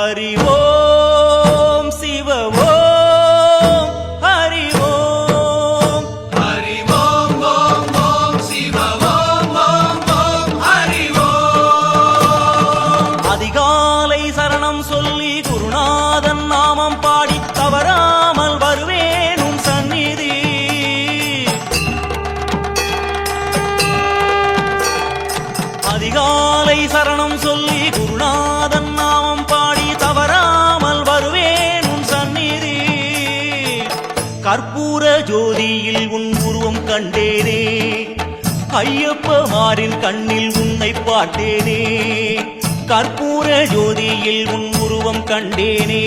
ஹரி ஓம் சிவ ஓம் ஹரி ஓம் ஹரி ஓம் ஓம் ஓம் சிவ ஓம் ஓம் ஓம் ஹரி ஓம். அதிகாலை சரணம் சொல்லி குருநாதன் நாமம் பாடி தவறாமல் வருவேன் உன் சந்நிதி. அதிகாலை சரணம் சொல்லி குருநாதன் நாமம் பாடி தவறாமல் வருவேன் உன் சந்நிதி. கற்பூர ஜோதியில் உன் உருவம் கண்டேனே, ஐயப்பமாரின் கண்ணில் உன்னை பார்த்தேனே. கற்பூர ஜோதியில் உன் உருவம் கண்டேனே,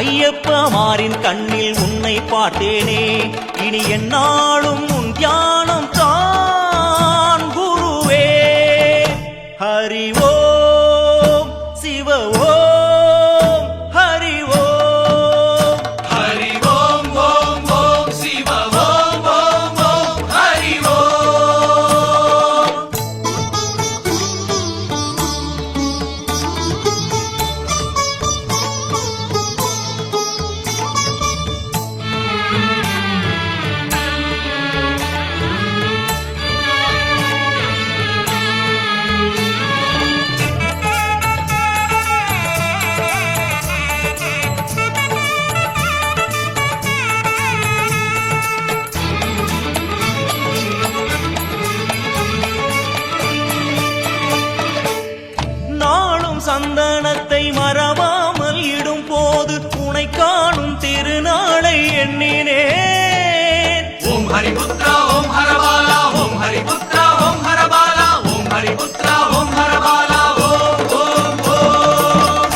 ஐயப்பமாரின் கண்ணில் உன்னை பார்த்தேனே. இனி என்னாலும் உன் தியானம் தான் குருவே. ஹரி ஓம் சிவ ஓம் ஹரி ஓம். ஹரி ஓம் ஓம் ஓம் சிவ ஓம் ஓம் ஓம் ஹரி ஓம். நாளும் சந்தனத்தை மறவாமல் இடும் போது உனை காணும் திருநாளை எண்ணினேன். ஓம் ஹரிபுத்ரா ஓம் ஹரபாலா ஓம் ஹரிபுத்ரா ஓம் ஹரபாலா ஓம் ஹரிபுத்ரா ஓம் ஹரபாலா ஓம் ஓம் ஓம்.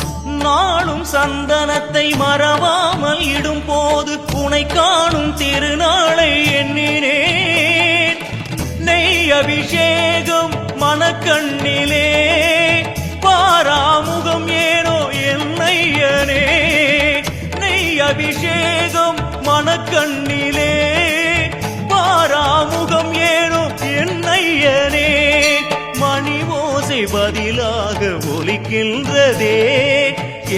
நாளும் சந்தனத்தை மறவாமல் இடும் போது உனை காணும் திருநாளை எண்ணினேன். நெய் அபிஷேகம் மனக்கண்ணிலே, பாராமுகம் ஏனோ என்னையனே. நெய் அபிஷேகம் மனக்கண்ணிலே, பாராமுகம் ஏனோ என்னையனே. மணி ஓசை பதிலாக ஒலிக்கின்றதே,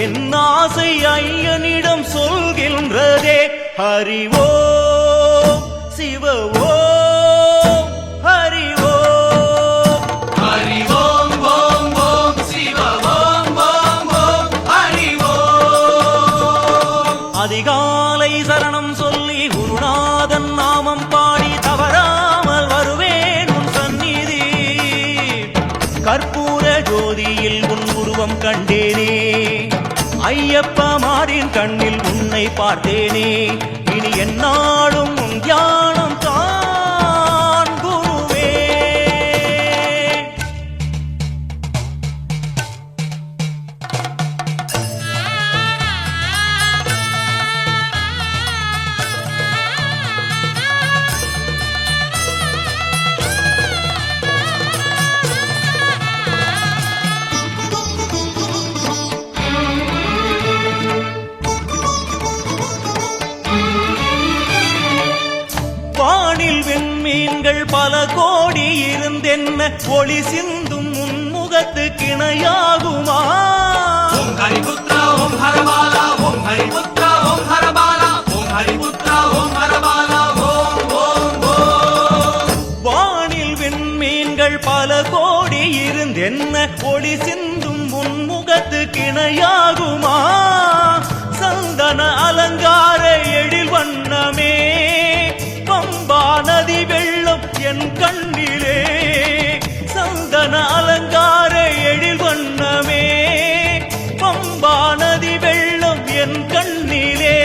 என் ஆசை ஐயனிடம் சொல்கின்றதே. ஹரி ஓம் சிவ ஓம் ஹரி ஓம். ஹரி ஓம் ஓம் ஓம் சிவ ஓம் ஓம் ஓம் ஹரி ஓம். அதிகாலை சரணம் சொல்லி குருநாதன் நாமம் பாடி தவறாமல் வருவேன் உன் சந்நிதி. கற்பூர ஜோதியில் உன் உருவம் கண்டேனே, ஐயப்பமாரின் கண்ணில் உன்னை பார்த்தேனே. இனி என்னாலும் உன் தியானம் தான் குருவே. வானில் விண்மீன்கள் பல கோடி இருந்தென்ன ஒளி சிந்தும் முன்முகத்து கிணையாகுமா? ஓம் ஹரிபுத்ரா ஓம் ஹரபாலா ஓம் ஹரிபுத்ரா ஓம் ஹரபாலா ஓம் ஹரிபுத்ரா ஓம் ஹரபாலா ஓம் ஓம் ஓம். வானில் விண்மீன்கள் பல கோடி இருந்தென்ன ஒளி சிந்தும் முன்முகத்து கிணையாகுமா? சந்தன அலங்கார எழில் வண்ணமே, பம்பா நதி வெள்ளம் என் கண்ணிலே. சந்தன அலங்கார எழில் வண்ணமே, பம்பா நதி வெள்ளம் என் கண்ணிலே.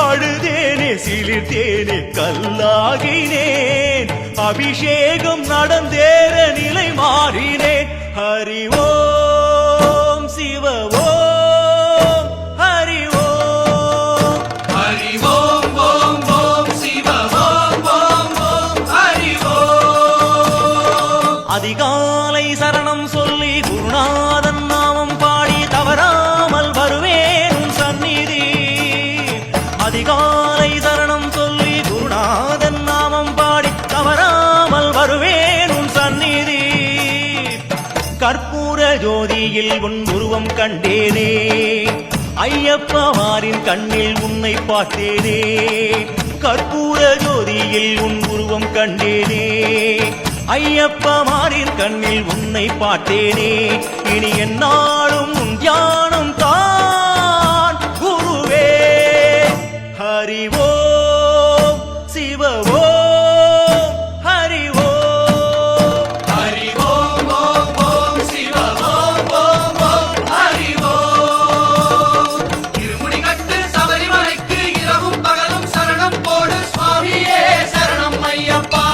அழுதேனே சிலிர்த்தேனே கல்லாகினேன், அபிஷேகம் நடந்தேற நிலை மாறினேன். ஹரி ஓம் சிவ ஓம் ஹரி ஓம். ஹரி ஓம் ஓம் ஓம் சிவ ஓம் ஓம் ஓம் ஹரி ஓம். அதிகாலை சரணம் சொல்லி குருநாதன் நாமம் பாடி தவறாமல் வருவேன் உன் சந்நிதி. அதிகாலை சரணம் சொல்லி குருநாதன் நாமம் பாடி தவறாமல் வருவேன் உன் சந்நிதி. கற்பூர ஜோதியில் உன் உருவம் கண்டேனே ஐயப்பமாரின் கண்ணில் உன்னை பார்த்தேனே கற்பூர ஜோதியில் உன் உருவம் கண்டேனே ஐயப்பமாரின் கண்ணில் உன்னை பார்த்தேனே இனி என்னாலும் உன் தியானம் தான் குருவே ஹரி ஓம் சிவ ஓம் ஹரி ஓம் ஹரி ஓம் ஓம் ஓம் சிவ ஓம் ஓம் ஓம் ஹரி ஓம் இருமுடி கட்டு சபரிமலைக்கு இரவும் பகலும் சரணம் போடு சுவாமியே சரணம் ஐயப்பா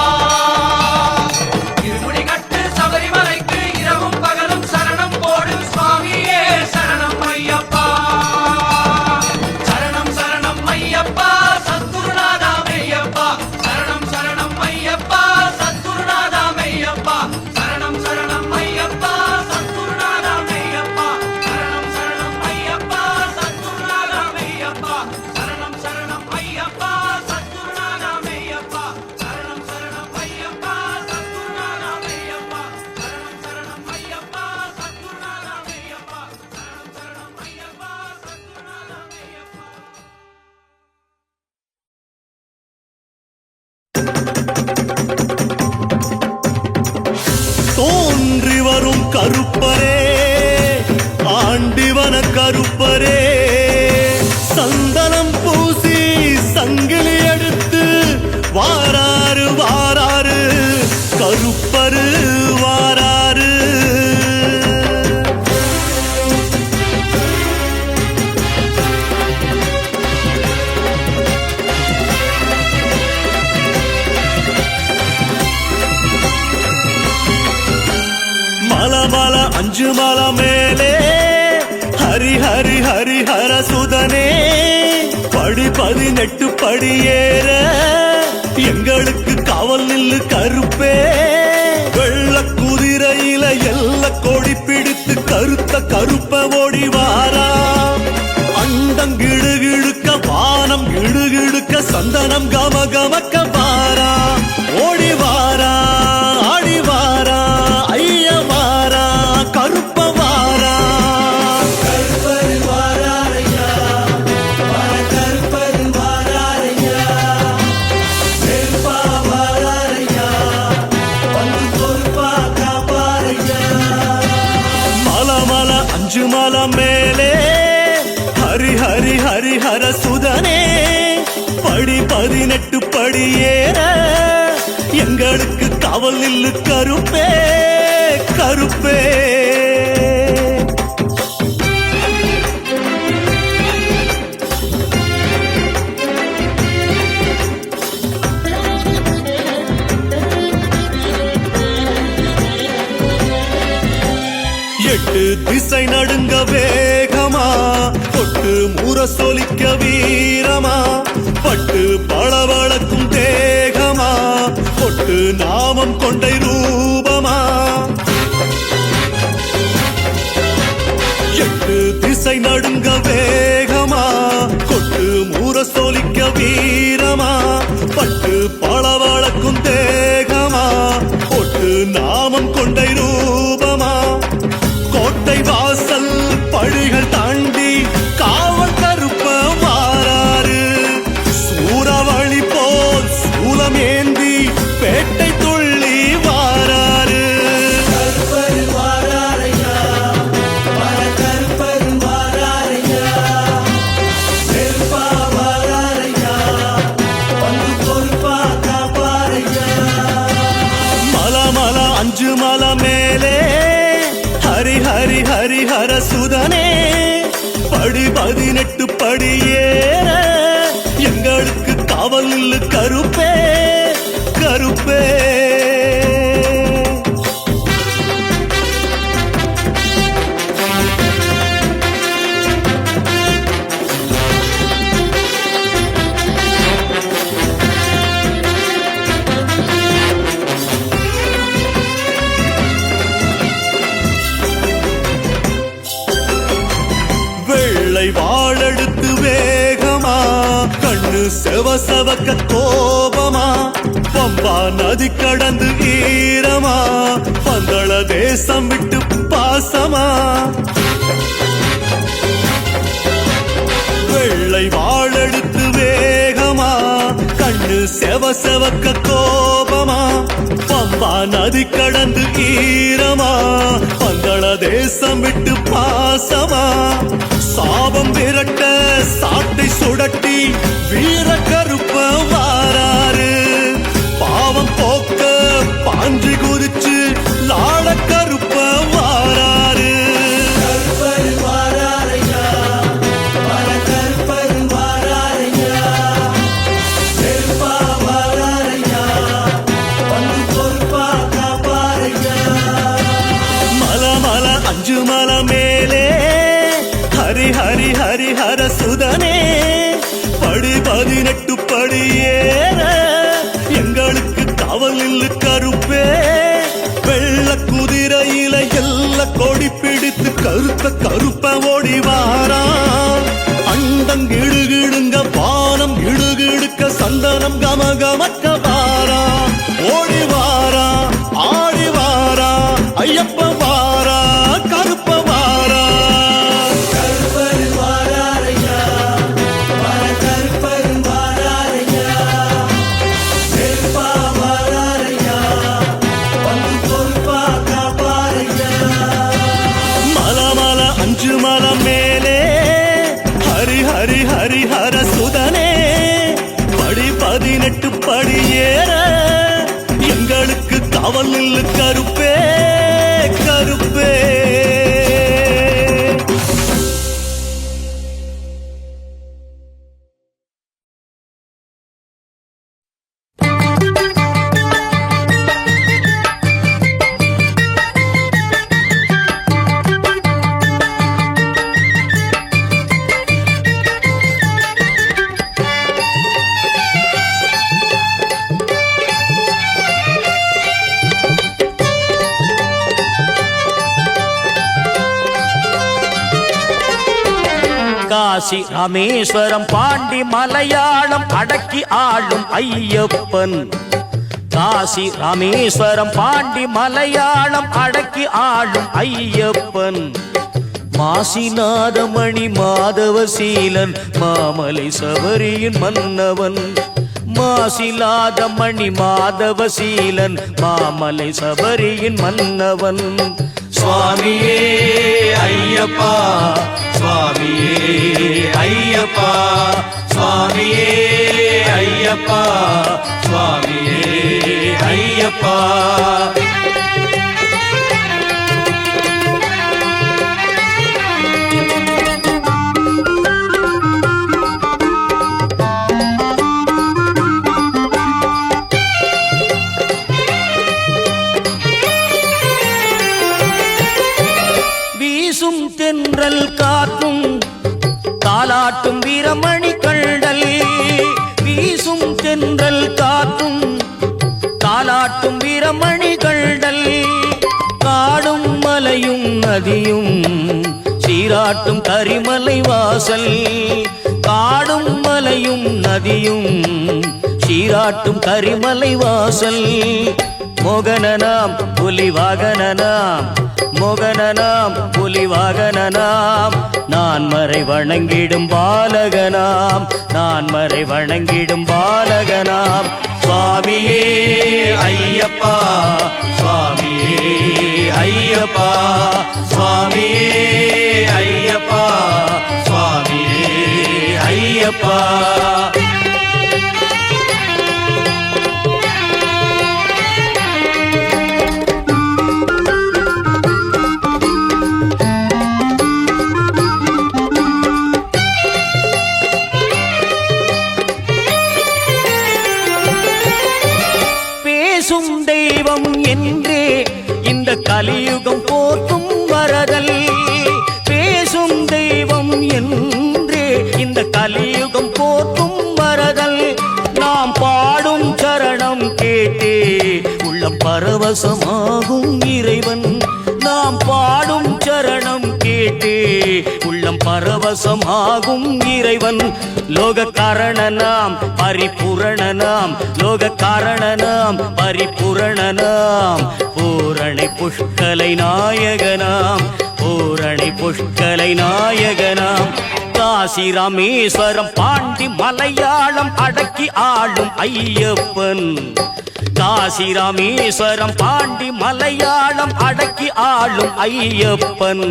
இருமுடி கட்டு சபரிமலைக்கு இரவும் பகலும் சரணம் போடு சுவாமியே சரணம் ஐயப்பா சரணம் சரணம் ஐயப்பா சத்குருநாதா மெய்யப்பா சரணம் சரணம் ஐயப்பா சத்குருநாதா மெய்யப்பா சரணம் சரணம் ஐயப்பா சத்குருநாதா மெய்யப்பா சரணம் சரணம் ஐயப்பா சத்குருநாதா மெய்யப்பா சரணம் சரணம் ஐயப்பா சத்குருநாதா மெய்யப்பா சரணம் சரணம் ஐயப்பா சத்குருநாதா மெய்யப்பா சரணம் சரணம் ஐயப்பா சத்குருநாதா மெய்யப்பா சரணம் சரணம் ஐயப்பா சத்குருநாதா மெய்யப்பா தோன்றி வரும் கருப்பரே ஆண்டிவன கருப்பரே சந்தனம் பூசி சங்கிலி எடுத்து வாராரு வாராரு கருப்பரு வாராரு மல மல அஞ்சு மல மேலே ஹரி ஹரி ஹரி ஹர சுதனே படி 18 படி ஏற எங்களுக்கு காவல் நில்லு கருப்பே வெள்ள குதிரையில எல்ல கொடி பிடித்து கருத்த கருப்ப ஓடி வாரா அண்டம் கிடுகிடுக்க வானம் கிடுகிடுக்க சந்தனம் கம கமக்க வாரா ஓடி வாரா ஆடி வாரா ஐய வாரா கருப்ப வாரா கருப்பர் வாராரையா கருப்பர் வாராரையா வெறுப்பா வாராரையா வந்து பொறுப்பா காப்பாரையா மல மல அஞ்சு மல மேலே ஹரி ஹரி ஹரி ஹர சுதனே படி 18 படி ஏற எங்களுக்கு காவல் நில்லு கருப்பே கருப்பே எட்டு திசை நடுங்க வேகமா கொட்டு முரசொலிக்க வீரமா பட்டு பளபளக்கும் தேகமா கொட்டு நாமம் கொண்டை ரூபமா எட்டு திசை நடுங்க வேகமா கொட்டு முரசொலிக்க வீரமா பட்டு பளபளக்கும் தேகமா கொட்டு நாமம் கொண்டை ரூபமா கோட்டை வாசல் படிகள் தாண்டி காவல் கருப்ப வாராரு சூறாவளி போல் சூலம் ஏந்தி பேட்டை துள்ளி வாராரு கருப்பர் வாராரையா கருப்பர் வாராரையா வெறுப்பா வாராரையா வந்து பொறுப்பா காப்பாரையா மல மல அஞ்சு மல மேலே ஹரி ஹரி ஹரி ஹர சுதனே படி 18 படி ஏற எங்களுக்கு காவல் நில்லு கருப்பே கருப்பே வெள்ளை வாழெடுத்து வேகமா கண்ணு செவசவக்க கோபமா பம்பா நதி கடந்து ஈரமா பந்தள தேசம் விட்டு பாச பாசமா வெள்ளை வாழெடுத்து வேகமா கண்ணு செவக்க கோபமா பம்பா நதி கடந்து ஈரமா பங்கள தேசம் விட்டு பாசமா சாபம் விரட்ட சாட்டை சுடட்டி வீர கருப்ப வாராரு பாவம் போக்க பாஞ்சி குதிச்சு லாள கருப்ப வாராரு அஞ்சு மல மேலே ஹரி ஹரி ஹரி ஹர சுதனே படி 18 படி ஏற எங்களுக்கு காவல் நில்லு கருப்பே வெள்ள குதிரையில எல்ல கொடி பிடித்து கருத்த கருப்ப ஓடி வாரா அண்டம் இடுகிடுங்க பானம் இடுகிடுக்க சந்தனம் கமகமக்க வாரா ஓடி வாரா ஆடி வாரா ஐயப்ப வாரா கருப்ப வாரா கருப்பர் வாராரையா வர கருப்பர் வாராரையா கருப்பா வாராரையா வந்து பொறுப்பா காப்பாரையா மல மல அஞ்சு மல மேலே ஹரி ஹரி ஹரி ஹர சுதனே படி 18 படி ஏற எங்களுக்கு காவல் நில்லு கருப்பே கருப்பே காசி ராமேஸ்வரம் பாண்டி மலையாளம் அடக்கி ஆளும் ஐயப்பன் காசி ராமேஸ்வரம் பாண்டி மலையாளம் அடக்கி ஆளும் ஐயப்பன் மாசிநாதமணி மாதவசீலன் மாமலை சபரியின் மன்னவன் மாசிலாதமணி மாதவசீலன் மாமலை சபரியின் மன்னவன் சுவாமியே ஐயப்பா சுவாமியே ஐயப்பா சுவாமியே ஐயப்பா சுவாமியே ஐயப்பா தென்றல் காற்றும் தாலாட்டும் வீரமணி கண்டல் வீசும் தென்றல் காற்றும் தாலாட்டும் வீரமணி கண்டல் காடும் மலையும் நதியும் சீராட்டும் கரிமலை வாசல் காடும் மலையும் நதியும் சீராட்டும் கரிமலை வாசல் மோகனனாம் புலிவாகனனாம் மோகனனாம் புலிவாகனனாம் நான் மறை வணங்கிடும் பாலகனாம் நான் மறை வணங்கிடும் பாலகனாம் சுவாமியே ஐயப்பா சுவாமியே ஐயப்பா சுவாமியே ஐயப்பா சுவாமியே ஐயப்பா என்றே இந்த கலியுகம் போற்றும் வரதல் பேசும் தெய்வம் என்றே இந்த கலியுகம் போற்றும் வரதல் நாம் பாடும் சரணம் கேட்டே உள்ளம் பரவசமாகும் இறைவன் நாம் நாம் பாடும் சரணம் கேட்டே உள்ளம் பரவசமாகும் இறைவன். லோக காரணனாம் பரிபூரணனாம், லோக காரணனாம் பரிபூரணனாம், பூரணை புஷ்கலை நாயகனாம், பூரணை புஷ்கலை நாயகனாம். காசி ராமேஸ்வரம் பாண்டி மலையாளம் அடக்கி ஆளும் ஐயப்பன். காசி ராமேஸ்வரம் பாண்டி மலையாளம் அடக்கி ஆளும் ஐயப்பன்.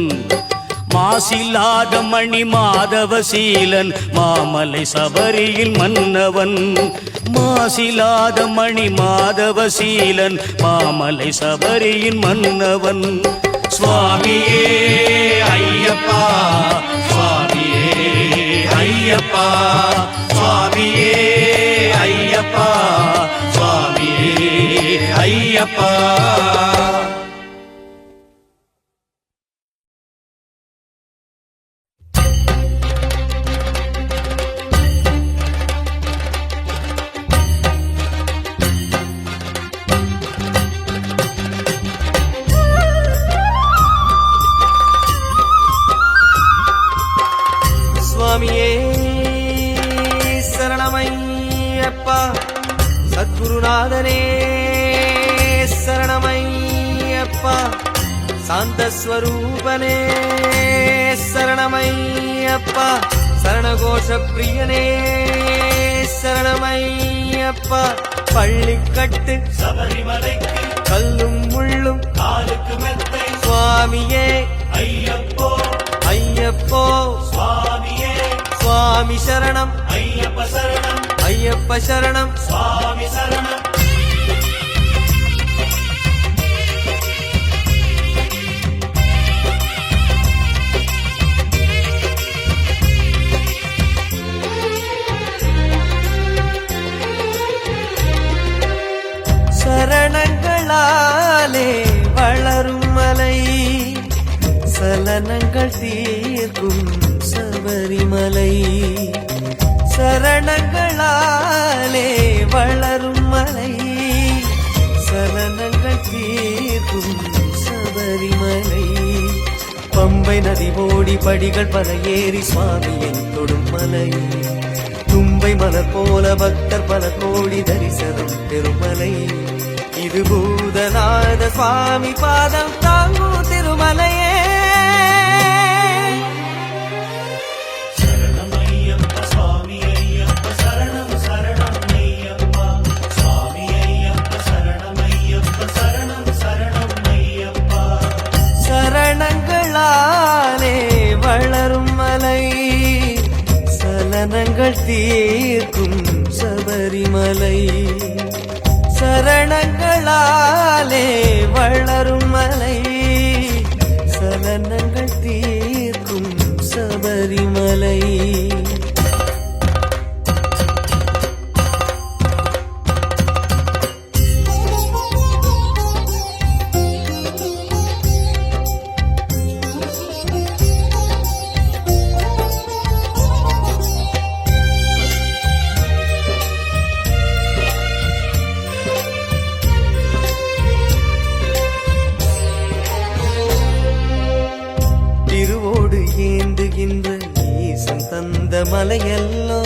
மாசில்லாத மணி மாதவசீலன் மாமலை சபரியில் மன்னவன். மாசில்லாத மணி மாதவசீலன் மாமலை சபரியின் மன்னவன். சுவாமியே ஐயப்பா, சுவாமியே ஐயப்பா, சுவாமியே ஐயப்பா, சுவாமியே ஐயப்பா. சுவாமியே சரணமையப்பா, சத்குருநாதனே சரணமையப்பா, சாந்தஸ்வரூபனே சரணமையப்பா, சரணகோஷ பிரியனே சரணமையப்பா. பள்ளிக்கட்டு சபரிமலைக்கு கல்லும் முள்ளும் காலுக்கு மெத்தை சுவாமியே ஐயப்போ, ஐயப்போ சுவாமியே, சுவாமி சரணம் ஐயப்ப சரணம், ஐயப்ப சரணம் சுவாமி சரணம். சரணங்களாலே வளரும் மலை, சலனங்கள் தீர்க்கும் சபரிமலை. சரணங்களாலே வளரும் மலை, சலனங்கள் தீர்க்கும் சபரிமலை. பம்பை நதி ஓடி படிகள் பல ஏறி சுவாமியை தொடும் மலை. தும்பை மலர் போல பக்தர் பல கோடி தரிசனம் பெருமலை. இது பூதநாத சுவாமி பாதம் தாங்கும் திருமலையே. சரணங்களாலே வளரும் மலை, சலனங்கள் தீர்க்கும் சபரிமலை. சரணங்களாலே வளரும் மலை, சலனங்கள் தீர்க்கும் சபரிமலை. ஈசன் தந்த மலையல்லோ,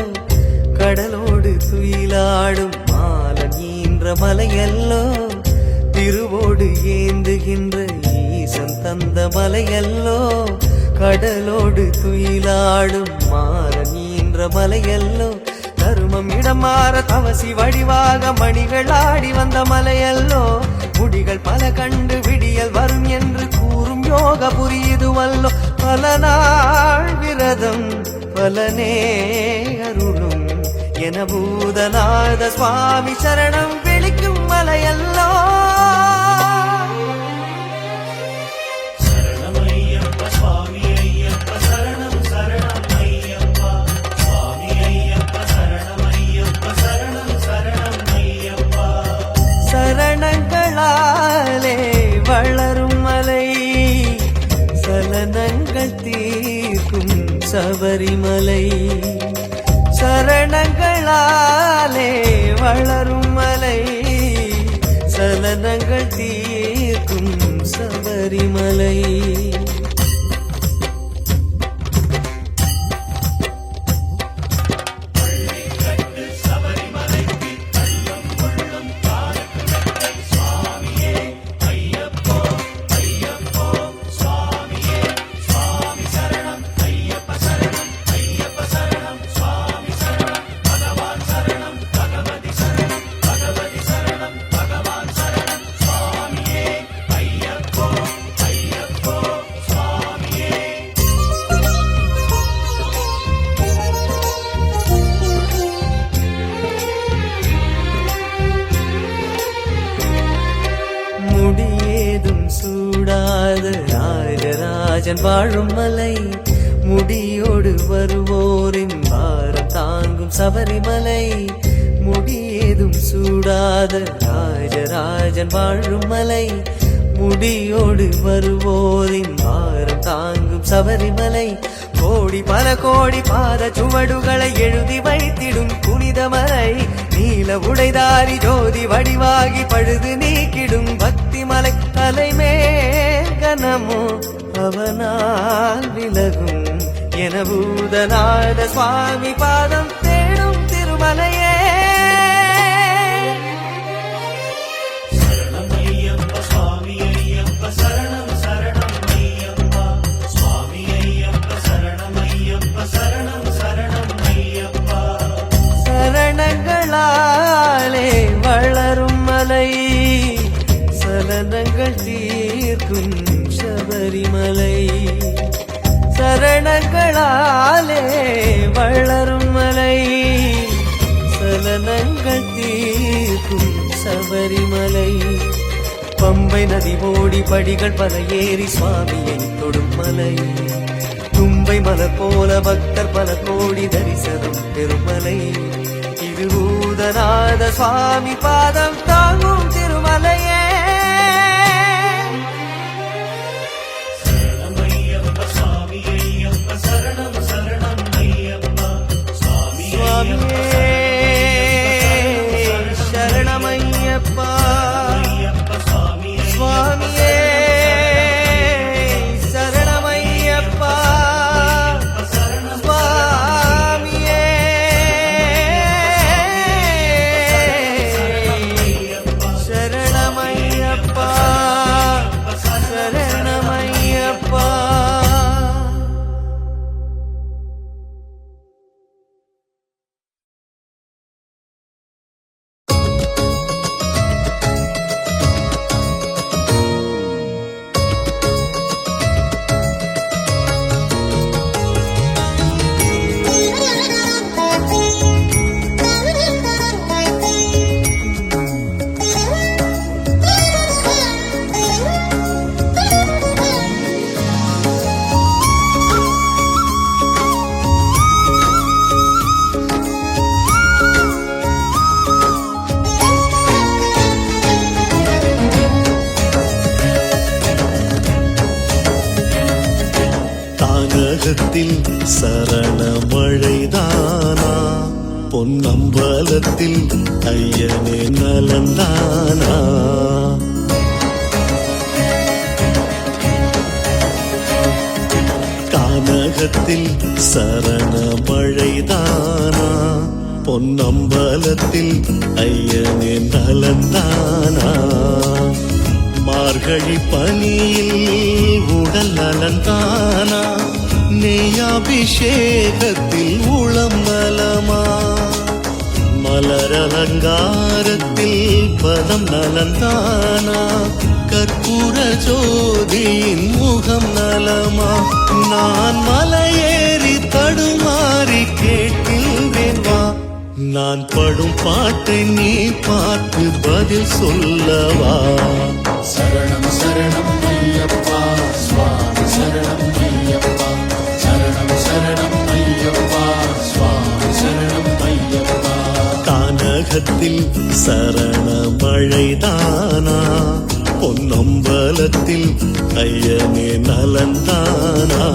கடலோடு துயிலாடும் மாலன் ஈன்ற மலையல்லோ. திருவோடு ஏந்துகின்ற ஈசன் தந்த மலையல்லோ, கடலோடு துயிலாடும் மாலன் ஈன்ற மலையல்லோ. தருமம் இடம் மாற தவசி வடிவாக மணிகள் ஆடி வந்த மலையல்லோ. முடிகள் பல கண்டு விடியல் வரும் என்று கூறும் யோக புரியுதுவல்லோ. பல நாள் விரதம் பலனே அருளும் என பூதநாத சுவாமி சரணம் விழிக்கும் மலையல்லோ. சரணங்களாலே வளரும் மலை, சலனங்கள் தீர்க்கும் சபரிமலை. சரணங்களாலே வளரும் மலை, சலனங்கள் தீர்க்கும் சபரிமலை. முடியேதும் சூடாத ராஜராஜன் வாழும் மலை, முடியோடு வருவோரின் பாரம் தாங்கும் சபரிமலை. முடியேதும் சூடாத ராஜராஜன் வாழும் மலை, முடியோடு வருவோரின் பாரம் தாங்கும் சபரிமலை. கோடி பல கோடி பாத சுவடுகளை எழுதி வைத்திடும் புனிதமலை, நீல உடைதாரி ஜோதி வடிவாகி பழுது நீக்கிடும் பக்தி மலை. தலைமேல் கனமோ அவனால் விலகும் என பூதநாத சுவாமி பாதம் தேடும் திருமலையே. சரணம் ஐயப்ப சுவாமி ஐயப்ப சரணம் சரணம் ஐயப்பா சுவாமி ஐயப்ப சரணம் ஐயப்ப சரணம் சரணம் ஐயப்பா. சரணங்களாலே வளரும் மலை, சலனங்கள் தீர்க்கும் சபரிமலை. சரணங்களாலே வளரும் மலை, சலனங்கள் தீர்க்கும் சபரிமலை. பம்பை நதி ஓடி படிகள் பல ஏறி சுவாமியை தொடும் மலை, தும்பை மலர் போல பக்தர் பல கோடி தரிசனம் பெருமலை. இது பூதநாத சுவாமி பாதம் தாங்கும் திருமலையே. சரணம் ஐயப்ப சுவாமி ஐயப்ப சரணம் சரணம் ஐயப்பா சுவாமி சுவாமியே சரணமையப்பா, ஐயப்ப சுவாமி சுவாமியே சரணமையப்பா, சுவாமியே சரணமையப்பா, சரணமையப்பா. கானகத்தில் சரண மழைதானா, பொன்னம்பலத்தில் ஐயனே நலந்தானா. கானகத்தில் சரண மழைதானா, பொன்னம்பலத்தில் ஐயனே நலந்தானா. மார்கழி பனியில் உடல் நலந்தானா, நெய்யாபிஷேகத்தில் உளம் நலமா. மலரலங்காரத்தில் பதம் நலந்தானா, கற்பூர ஜோதியின் முகம் நலமா. நான் மலையேறி தடுமாறி கேட்கின்றேன் வா, நான் படும் பாட்டை நீ பார்த்து பதில் சொல்லவா. சரணம் சரணம் ஐயப்பா சுவாமி சரணம் ஐயப்பா, சரணம் சரணம் ஐயப்பா சுவாமி சரணம் ஐயப்பா. கானகத்தில் சரண மழைதானா, பொன்னம்பலத்தில் ஐயனே நலந்தானா.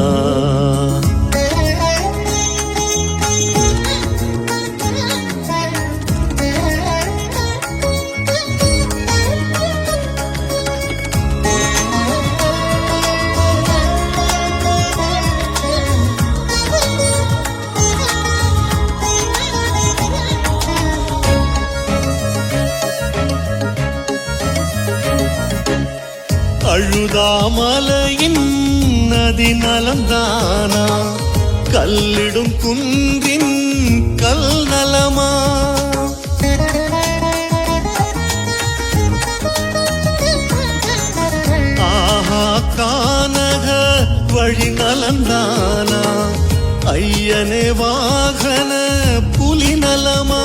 அழுதாமலையின் நதி நலந்தானா கல்லிடும் குன்றின் கல் நலமா ஆஹா கானக வழி நலந்தானா ஐயனே வாகன புலி நலமா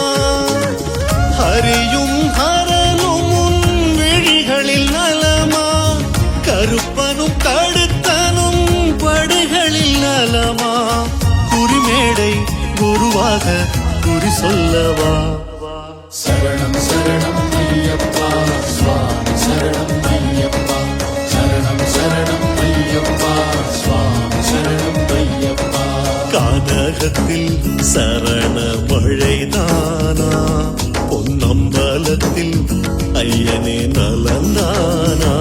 ஹரியும் ஹரனும் உன் விழிகளில் நலமா கருப்பனும் கடுத்தனும் படுகளில் நலமா குறிமேடை குருவாக குறி சொல்லவா சரணம் சரணம் ஐயப்பா சுவாமி சரணம் ஐயப்பா சரணம் சரணம் ஐயப்பா சுவாமி சரணம் ஐயப்பா கானகத்தில் சரண மழைதானா பொன்னம்பலத்தில் ஐயனே நலந்தானா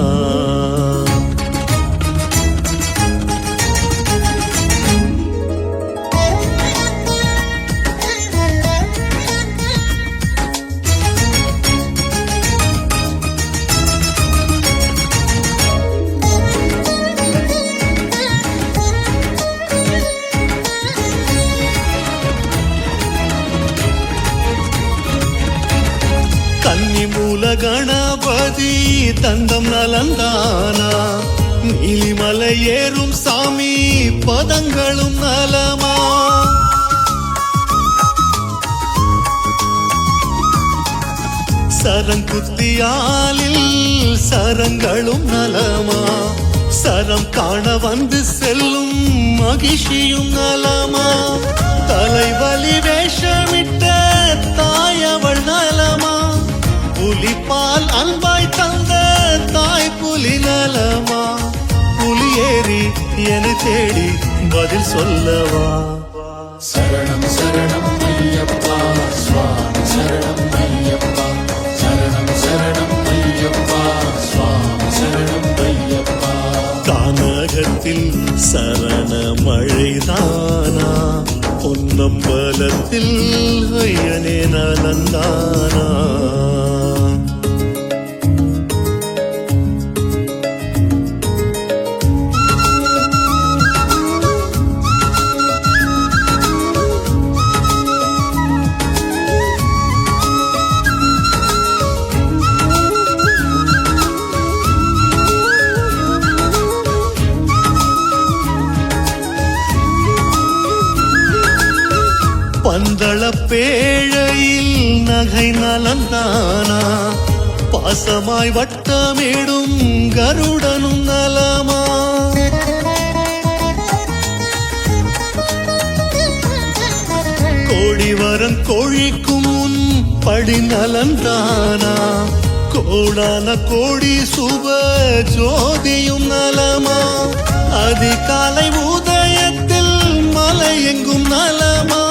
கன்னிமூல கணபதி தந்தம் நலந்தானா நீலிமலை ஏறும் சாமி பதங்களும் நலமா சரங்குத்தியாலில் சரங்களும் நலமா சரம் காண வந்து செல்லும் மகிழ்ச்சியும் நலமா தலைவலி வேஷமிட்ட தாயவள் நலமா புலிப்பால் அன்பாய் தந்த தாய் புலி நலமா புலியேறி என தேடி பதில் சொல்லவா சரணம் சரணம் ஐயப்பா சுவாமி சரணம் ஐயப்பா சரணம் சரணம் ஐயப்பா சுவாமி சரணம் ஐயப்பா கானகத்தில் சரண மழைதானா பொன்னம்பலத்தில் ஐயனே நலந்தானா பந்தள பேழையில் நகை நலந்தானா பாசமாய் வட்டமிடும் கருடனும் நலமா கோடிவரம் கோழிக்கும் உன் படி நலந்தானா கோடான கோடி சுப ஜோதியும் நலமா அதிகாலை உதயத்தில் மலை எங்கும் நலமா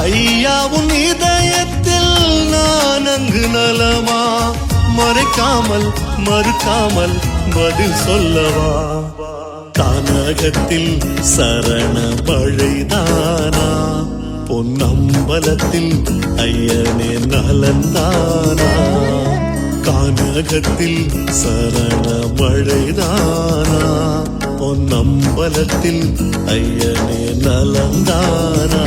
ஐயாவும் இதயத்தில் நான் அங்கு நலமா மறைக்காமல் மறுக்காமல் பதில் சொல்லவா கானகத்தில் சரண மழைதானா பொன்னம்பலத்தில் ஐயனே நலந்தானா கானகத்தில் சரண மழைதானா பொன்னம்பலத்தில் ஐயனே நலந்தானா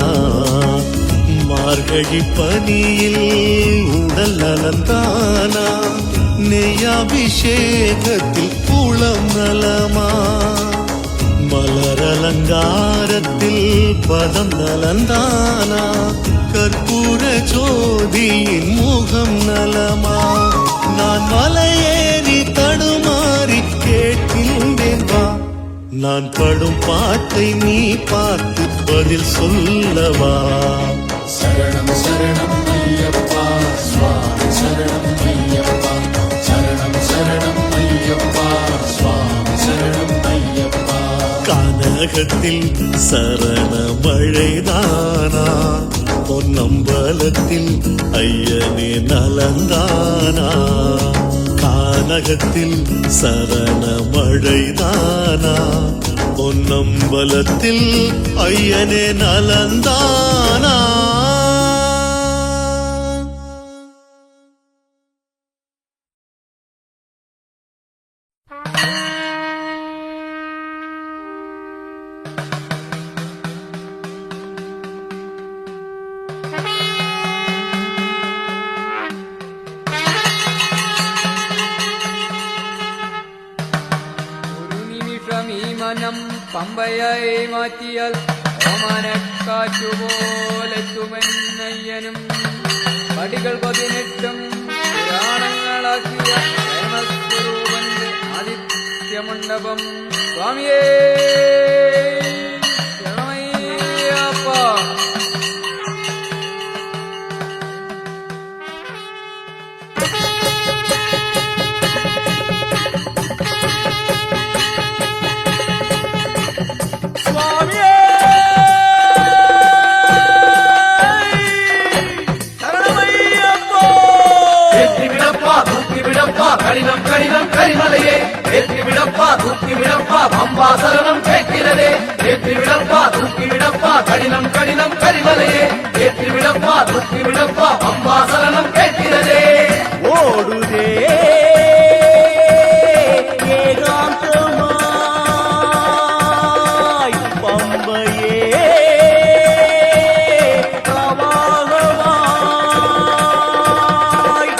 மார்கழி பனியில் உடல் நலந்தானா நெய்யாபிஷேகத்தில் குளம் நலமா மலரலங்காரத்தில் பதம் நலந்தானா கற்பூர ஜோதியின் முகம் நலமா நான் மலையேறி தடுமாறி கேட்கின்றேன் வா நான் படும் பாட்டை நீ பார்த்து பதில் சொல்லவா சரணம் சரணம் ஐயப்பா சுவாமி சரணம் ஐயப்பா சரணம் சரணம் ஐயப்பா சுவாமி சரணம் ஐயப்பா கானகத்தில் சரண மழைதானா பொன்னம்பலத்தில் ஐயனே நலந்தானா கானகத்தில் சரண மழைதானா பொன்னம்பலத்தில் ஐயனே நலந்தானா വിമാനം പമ്പയായി മാറ്റിയാൽ ഓമനക്കാറ്റുപോലെത്തുമെന്നയ്യനും പടികൾ 18 പുരാണങ്ങളാക്കിയ പ്രേമസ്വരൂപന്റെ ആദിത്യമണ്ഡപം സ്വാമിയേ ശരണമയ്യപ്പ. சுவாமியே சரணமையப்போ. ஏற்றி விடப்பா தூக்கி விடப்பா கடினம் கடினம் கரிமலையே ஏற்றி விடப்பா தூக்கி விடப்பா பம்பா சரணம் கேட்கிறதே ஏற்றி விடப்பா தூக்கி விடப்பா கடினம் கடினம் கரிமலையே ஏற்றி விடப்பா தூக்கி விடப்பா பம்பா சரணம் கேட்கிறதே ஓடுதே ஏகாந்தமாய் பம்பையே பிரவாகமாய்.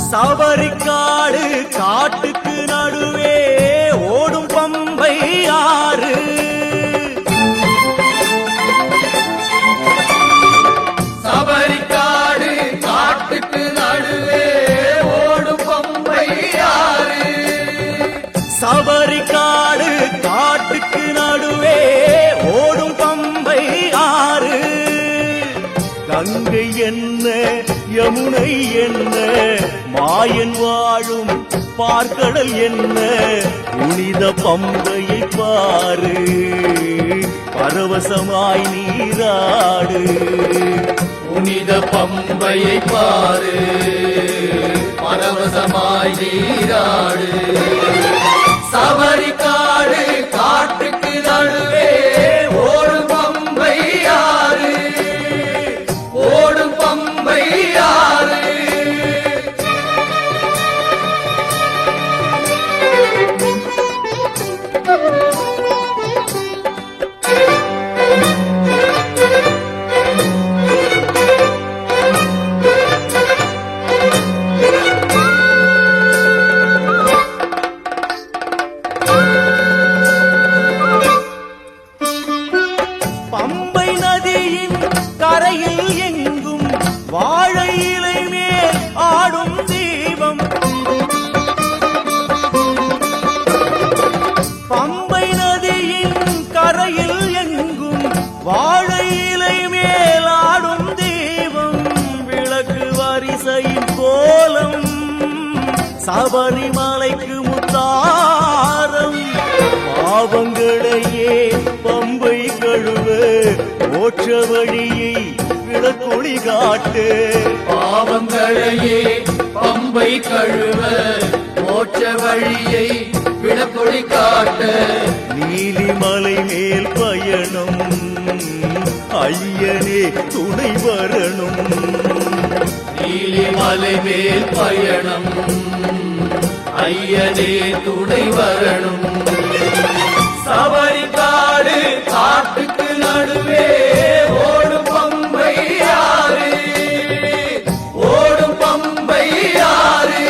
சபரிக்காடு காட்டுக்கு நடுவே ஓடும் பம்பை ஆறு. சபரிக்காடு காட்டுக்கு நடுவே ஓடும் பம்பை ஆறு சபரிக்காடு காட்டுக்கு நடுவே ஓடும் பம்பை ஆறு. கங்கை என்ன யமுனை என்ன மாயன் வாழும் பார்க்கடல் என்ன புனித பம்பையை பாரு பரவசமாய் நீராடு. புனித பம்பையை பாரு பரவசமாய் நீராடு சபரிக்காடு காட்டுக்கு நடுவே ஓடும் பம்பை ஆறு ஓடும் பம்பை ஆறு பம்பை நதியின் கரையில் எங்கும் வாழை இலை மேல் ஆடும் தீபம். பம்பை நதியின் கரையில் எங்கும் வாழை இலை மேல் ஆடும் தீபம். விளக்கு வரிசையின் கோலம் சபரிமலைக்கு முத்தாரம். பாவங்களையே பம்பை கழுவ மோட்ச வழியை விளக்கொளி காட்டு. பாவங்களையே பம்பை கழுவ மோட்ச வழியை விளக்கொளி காட்ட நீலிமலை மேல் பயணம் ஐயனே துணை வரணும். நீலிமலை மேல் பயணம் ஐயனே துணை வரணும் சபரிக்காடு காட்டுக்கு நடுவே ஓடும் பம்பை ஆறு ஓடும் பம்பை ஆறு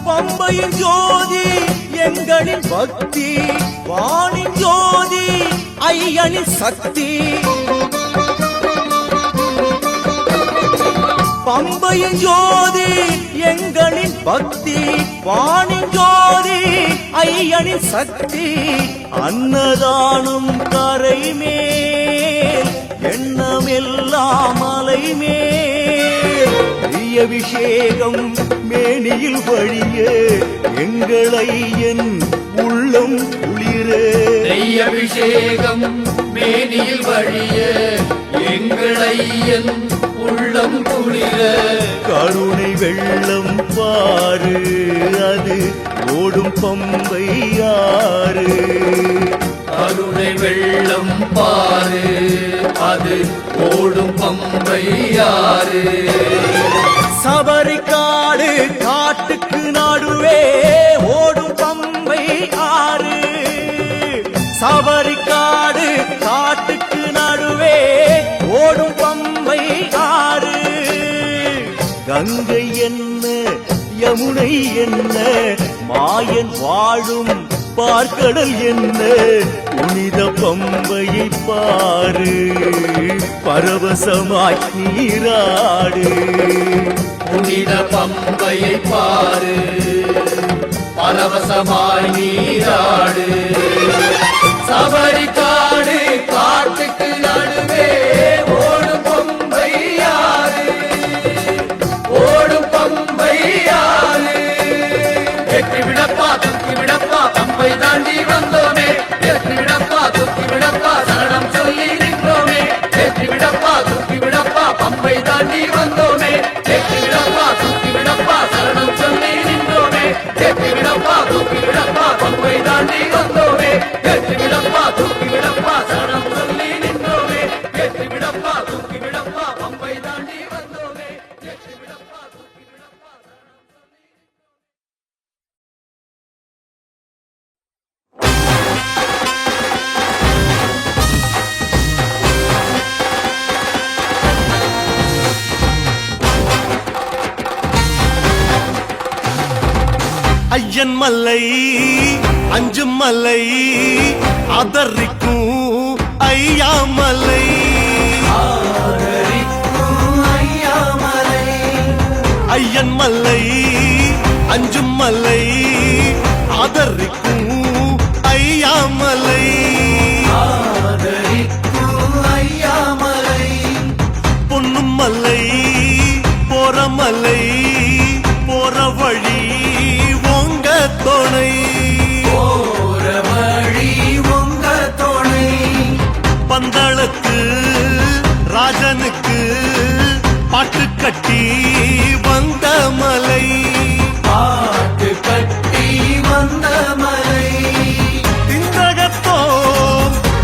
பம்பையின் ஜோதி எங்களின் பக்தி வானின் ஜோதி ஐயனின் சக்தி. பம்பையின் ஜோதி எங்களின் பக்தி, வானின் ஜோதி ஐயனின் சக்தி. அன்னதானம் கரை மேல், எண்ணமெல்லாம் மலை மேல். அபிஷேகம் மேனியில் வழிய எங்கள் ஐயன் உள்ளம் குளிர. அபிஷேகம் மேனியில் வழிய எங்கள் ஐயன் உள்ளம் குளிர. கருணை வெள்ளம் பாரு, அது ஓடும் பம்பை ஆறு. கருணை வெள்ளம் பாரு, அது ஓடும் பம்பை ஆறு. சபரிக்காடு காட்டுக்கு நடுவே ஓடும் பம்பை ஆறு. சபரிக்காடு காட்டுக்கு நடுவே ஓடும் பம்பை ஆறு. கங்கை என்ன யமுனை என்ன, மாயன் வாழும் பார்க்கடல் என்ன, புனித பம்பையை பாரு, பரவசமாய் நீராடு. புனித பம்பையை பாரு, பரவசமாய் நீராடு. சபரிக்காடு காட்டுக்கு நடுவே ஓடும் பம்பை ஆறு, ஓடும் பம்பை ஆறு. வெற்றி விடப்பா தூக்கி விடப்பா பம்பை தாண்டி வந்தோமே. வெற்றி விடப்பா தூக்கி விடப்பா சரணம் சொல்லி நின்றோமே. வெற்றி விடப்பா தூக்கி விடப்பா பம்பை தாண்டி வந்தோமே. வெற்றி விடப்பா தூக்கி விடப்பா சரணம் சொல்லி நின்றோமே. வெற்றி விடப்பா தூக்கி விடப்பா பம்பை தாண்டி வந்தோமே. வெற்றி விடப்பா தூக்கி விடப்பா சரணம் சொல்லி நின்றோமே. வெற்றி விடப்பா தூக்கி விடப்பா பம்பை தாண்டி வந்தோமே. வெற்றி விடப்பா தூக்கி விடப்பா சரணம் சொல்லி. ஐயன் மலை அஞ்சும் மலை, அதரிக்கும் ஐயா மலை. ஐயன் மலை அஞ்சும் மலை, அதரிக்கும் ஐயா மலை. பொன்னும் மலை போற மலை, போற வழி உங்க துணை. பந்தளத்து ராஜனுக்கு பாட்டு கட்டி வந்த மலை. பாட்டு கட்டி வந்த மலை. திண்டகத்தோ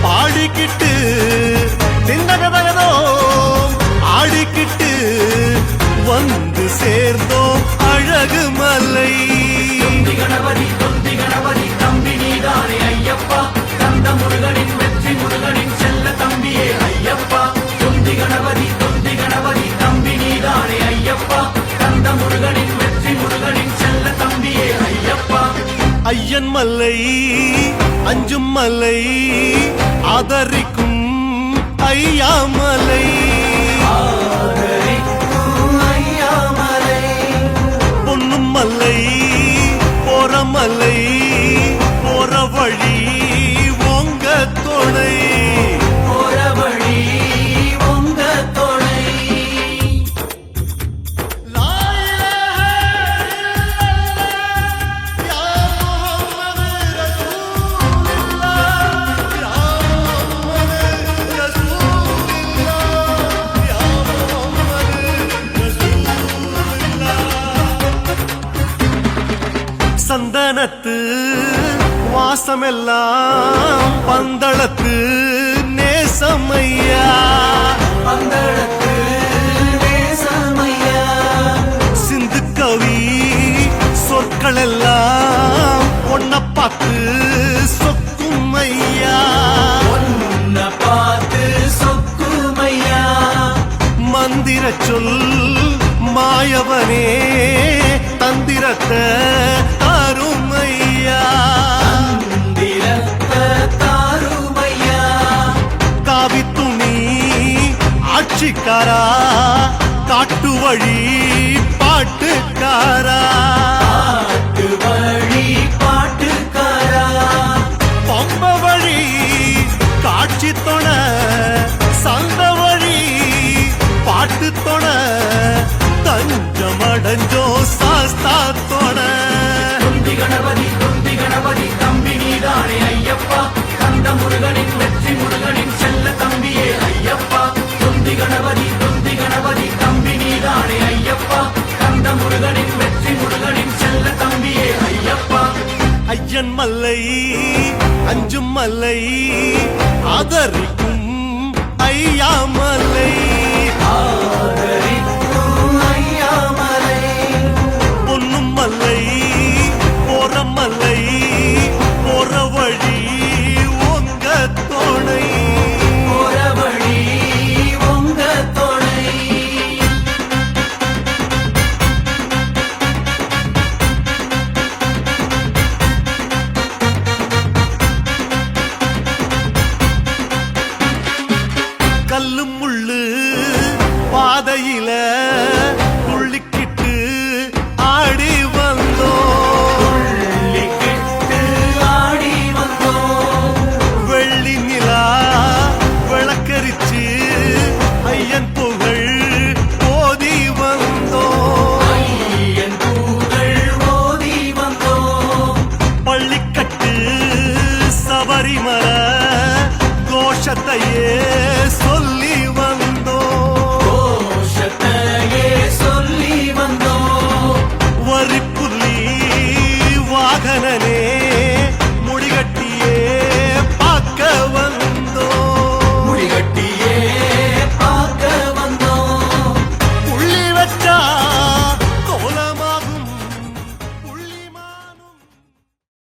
பாடிக்கிட்டு, திண்டகதகதோ ஆடிக்கிட்டு வந்து சேர்ந்தோம் அழகு மலை. தொந்தி கணபதி தம்பி நீதானே ஐயப்பா. கந்த முருகனின் வெற்றி முருகனின் செல்ல தம்பியே ஐயப்பா. தொந்தி கணபதி தம்பி நீதானே ஐயப்பா. கந்த முருகனின் வெற்றி முருகனின் செல்ல தம்பியே ஐயப்பா. ஐயன் மலை அஞ்சும் மலை, ஆதரிக்கும் ஐயா மலை. பொன்னும் மலை போற மலை, போற வழி உங்க துணை. போற வழி உங்க துணை. சந்தனத்து வாசமெல்லாம் பந்தளத்து நேசமையா. பந்தளத்து நேசமையா. சிந்து கவி சொற்கள் எல்லாம் ஒன்ன பார்த்து சொக்கும் ஐயா. உன்னை பார்த்து சொக்குமையா. மந்திர சொல் மாயவனே, தந்திரத்தை அருமையா. தாருமையா. காவி துணி ஆட்சிக்காரா, காட்டுவ வழி பாட்டுக்காரா வழி பாட்டுக்காரா பம்ப வழி காட்சி தொண சந்த வழி பாட்டு தொண தஞ்சமடைஞ்சோ சாஸ்தா தொண துந்தி கணபதி தம்பி நீதானே ஐயப்பா கந்த முருகனின் வெற்றி முருகனின் செல்ல தம்பியே ஐயப்பா துந்தி கணபதி தம்பி நீதானே ஐயப்பா கந்த முருகனின் வெற்றி முருகனின் செல்ல தம்பியே ஐயப்பா ஐயன் மல்லை அஞ்சும் மல்லை ஆதரிக்கும் ஐயா மல்லை பொன்னும் மல்லை போரம் மல்லை போற வழி உங்க தோணை வழி உங்க துணை கல்லு முள்ளு பாதையில துள்ளிக்கிட்டு ஆடி வந்தோம் ஆடி வந்தோம் வெள்ளி நிலா விளக்கரிச்சு ஐயன் புகழ் ஓதி வந்தோம் என் பூகள் ஓதி வந்தோம் பள்ளிக்கட்டு சபரிமலை கோஷத்தையே சொல்லி